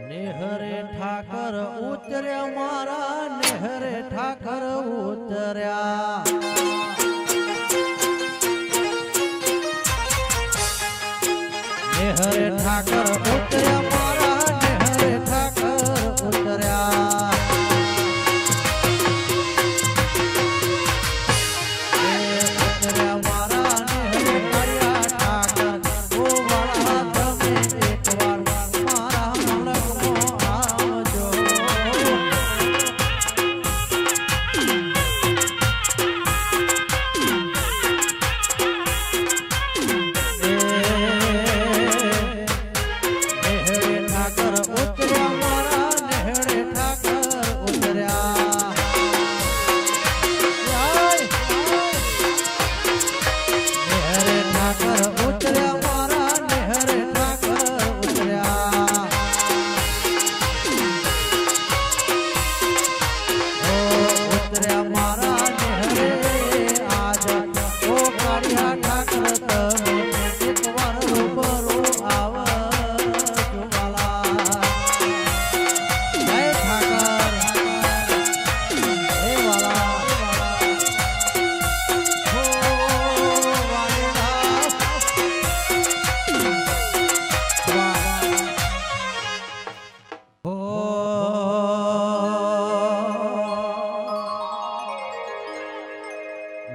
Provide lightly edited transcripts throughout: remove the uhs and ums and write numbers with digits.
નેહરે ઠાકર ઉતર્યા મારા નેહરે ઠાકર ઉતર્યા નેહરે ઠાકર ઉતર્યા મારા નેહરે ઠાકર ઉતર્યા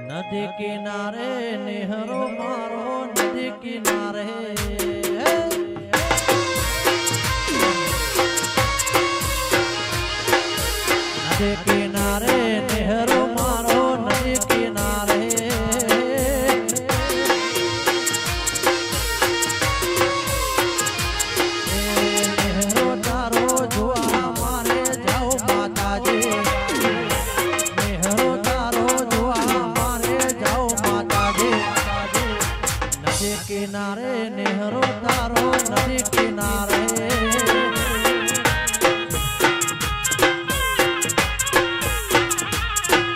नदी किनारे नेहरो मारो नदी किनारे नदी किनारे नेहरो मारो नदी किनारे नेहरो तारो जुआ मारे जाओ माताजी नेहरो तारो जुआ नदी किनारे नेहरो तारो नदी किनारे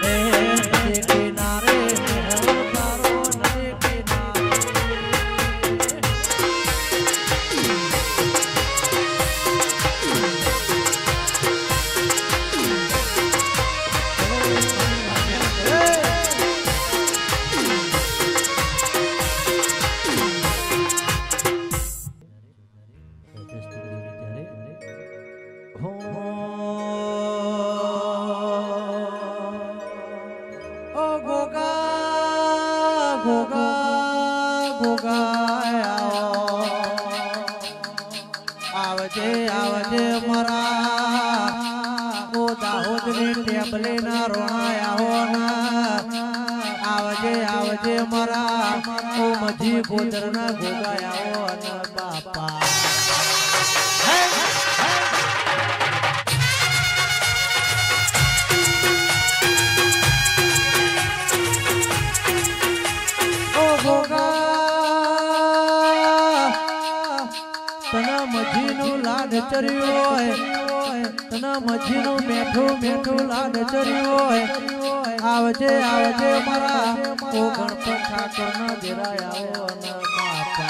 नदी किनारे नेहरो तारो नदी किनारे आवजे आवजे मरा ओ दाऊदनी टेबले ना रोणाया हो ना आवजे आवजे मरा ओ मजी गोदर ना गोगाया हो ना बापा ओ गोगा तना मजीनु लाड चर्यो होय तना मजीनु मेठो मेठो लाड चर्यो होय आवजे आवजे मारा ओ गणपत ठाकर ना देराया हो न बापा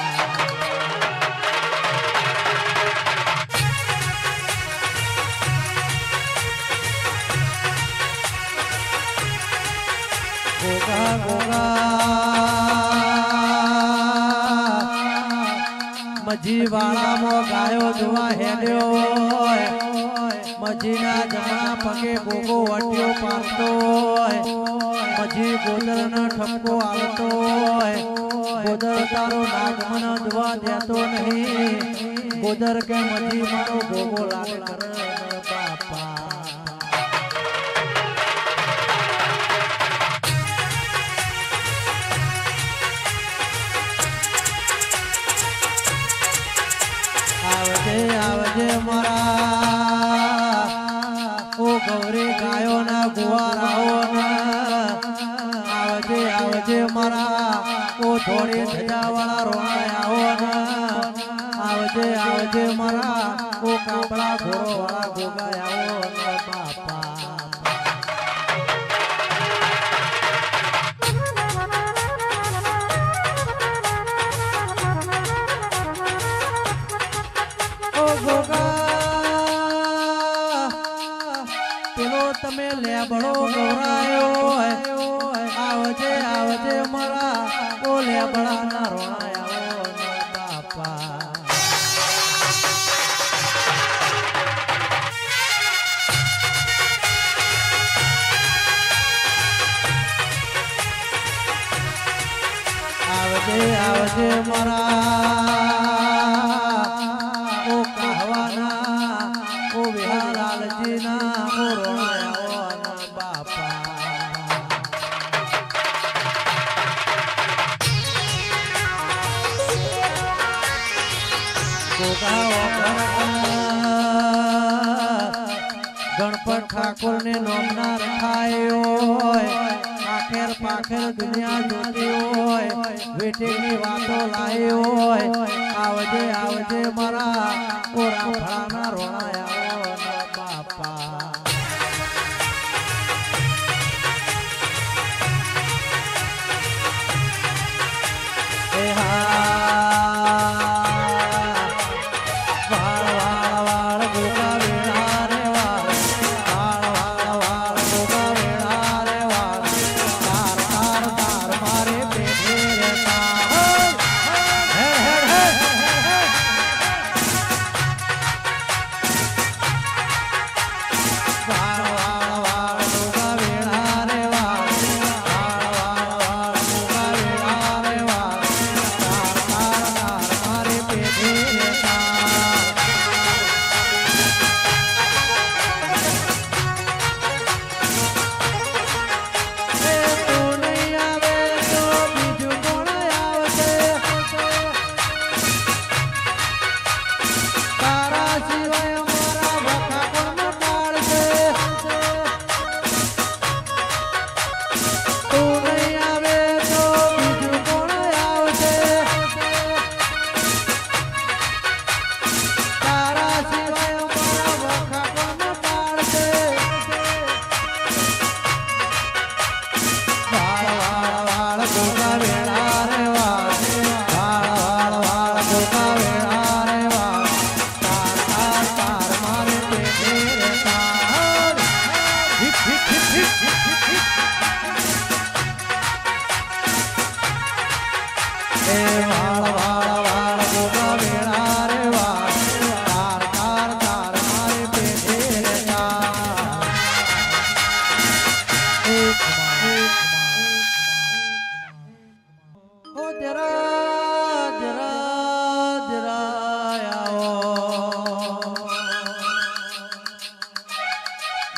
गोगा गोगा मजी वाला मो गायो जुआ हेड्यो मजी ना जमा पगे गोगो अट्यो पारतो मजी गोदर ना ठपको आलतो गोदर तारो नागमन दुआ देतो नहीं गोदर के मजी मारो गोगो लाग कर बापा आवजे आवजे मरा ओ गौरी गायो ना गुवारा हो ना आवजे आवजे मरा ओ थोड़ी धजा वाला रोया हो ना आवजे आवजे मरा ओ कापड़ा घोड़ो वाला गोगाया हो ना बापा ओ गोगा તમે લેબડો ગવરાયો આવજે આવજે મારા ઓ લેબડાના રોણાયા બાપા આવજે આવજે મારા ઓ કહાવાના ઓ વિહાલાલજીના ઓ રોણાયાઓના બાપા ગણપત ઠાકોર ને નોમના રખાયો આખેર પાખેર દુનિયા જોતી હોય વેઠીની વાતો લાયો હોય આવજે આવજે મારા કોરા ફળાના રોણાયાઓ બાપા એ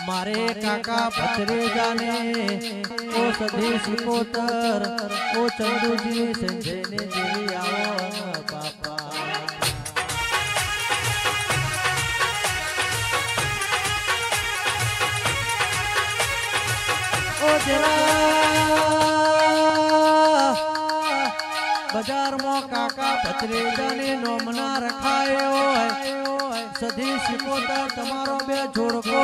मारे काका भत्रीजाने ओ सधी सिकोतर ओ चंदूजी संजय ने जेवी आओ बापा ओ जरा बाजार में काका भत्रीजाने नोमना रखायो सधी सिकोतर तमारो बे जोड़को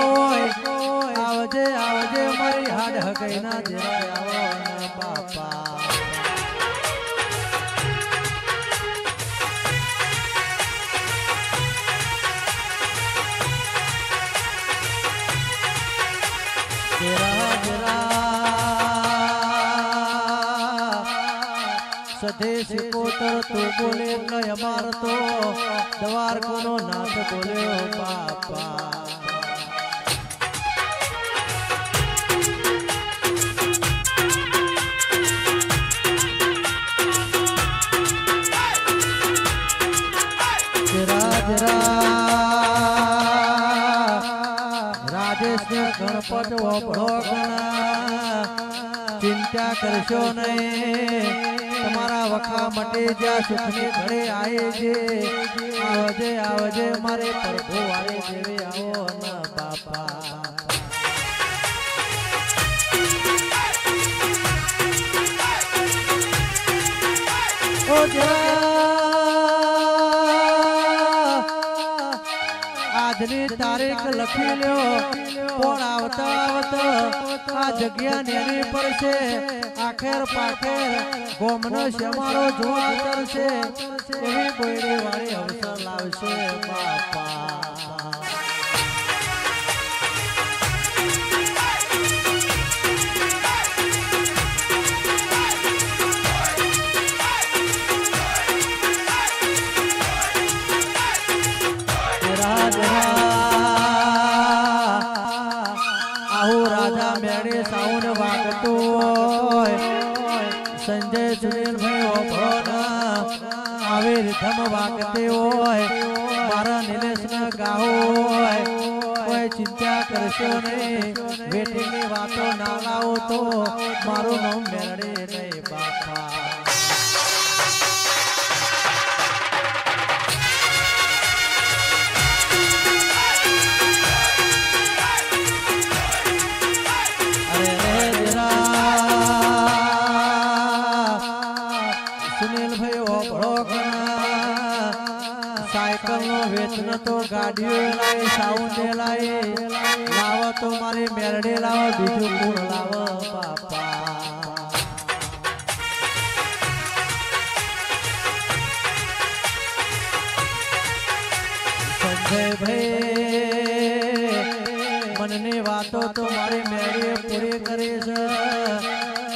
आवजे आवजे मारी हाड हकई ना जराया ना बापा जरा जरा सधे सिकोतर तू बोले न अमार तो द्वार कोनो नाथ बोले बापा राजेश गणपत ओपड़ो गणा चिंता करशो नहीं तमारा वखा मटे जा सुखनी घड़े आए जे आवजे आवजे मारे प्रभु वाले जेवे आओ न बापा ओ जा आजनी तारीख लखी लो पण आवता आवता आ जग्या नेनी पर से आखेर पाखेर गोमनो शमारो जोआ करसे एवी कोईनी वाली अवसर लावशे बापा સંજય સુનિલભાઈ ઓભળો આવી રીધમ વાગતી હોય મારા નિલેશને ગાવો હોય કોઈ ચિંતા કરશો નહીં વેટીની વાતો ના લાવો તો મારું નામ મેળડે નહીં બાપા સાયકલ નો વેચન તો ગાડીઓ લાવે સાઉન્ડ લાવે લાવો તો મારી મેરડે લાવો બીજું કોણ લાવો બાપા સંજયભાઈ મનની વાતો તો મારી મેરડીએ પૂરી કરી છે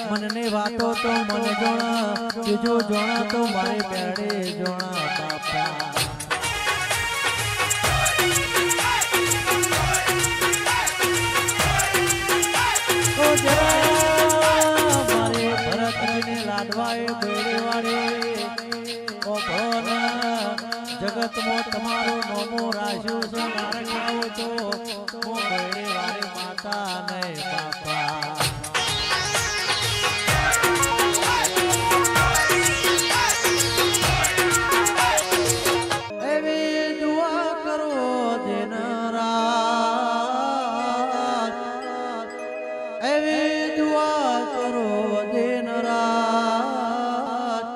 મનની વાતો તો મન જોણા બીજું જોણા તો મારી મેરડી જોણા બાપા મારે ભરતને લાડવાએ બેડીવાળી જગતમાં તમારો નોમો રાખ્યો છે મારે ખાવ તો બેડીવાળી માતા નહીં બાપા એવી દુઆ કરો દિન રાત એવી દુઆ કરો દિન રાત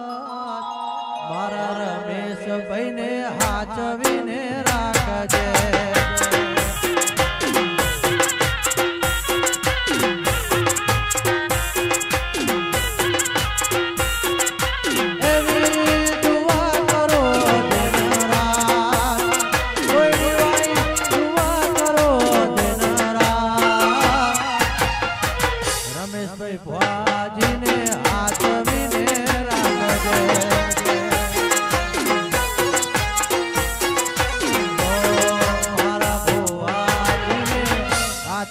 મારા રમેશ ભાઈને હાચવીને રાખજે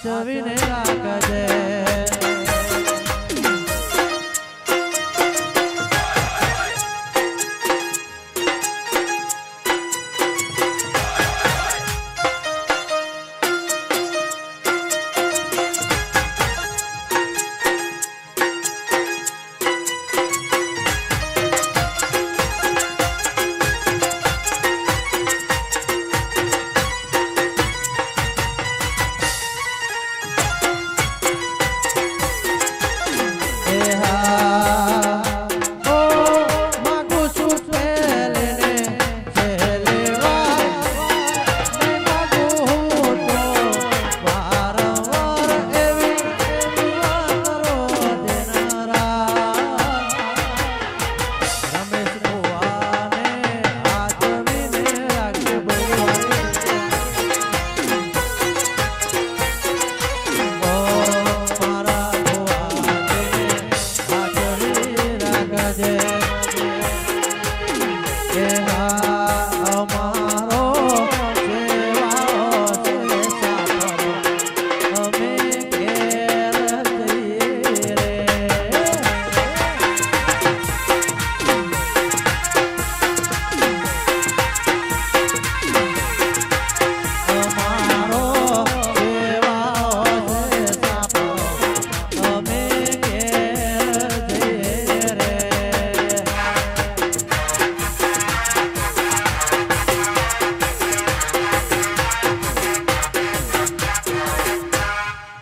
ચવીને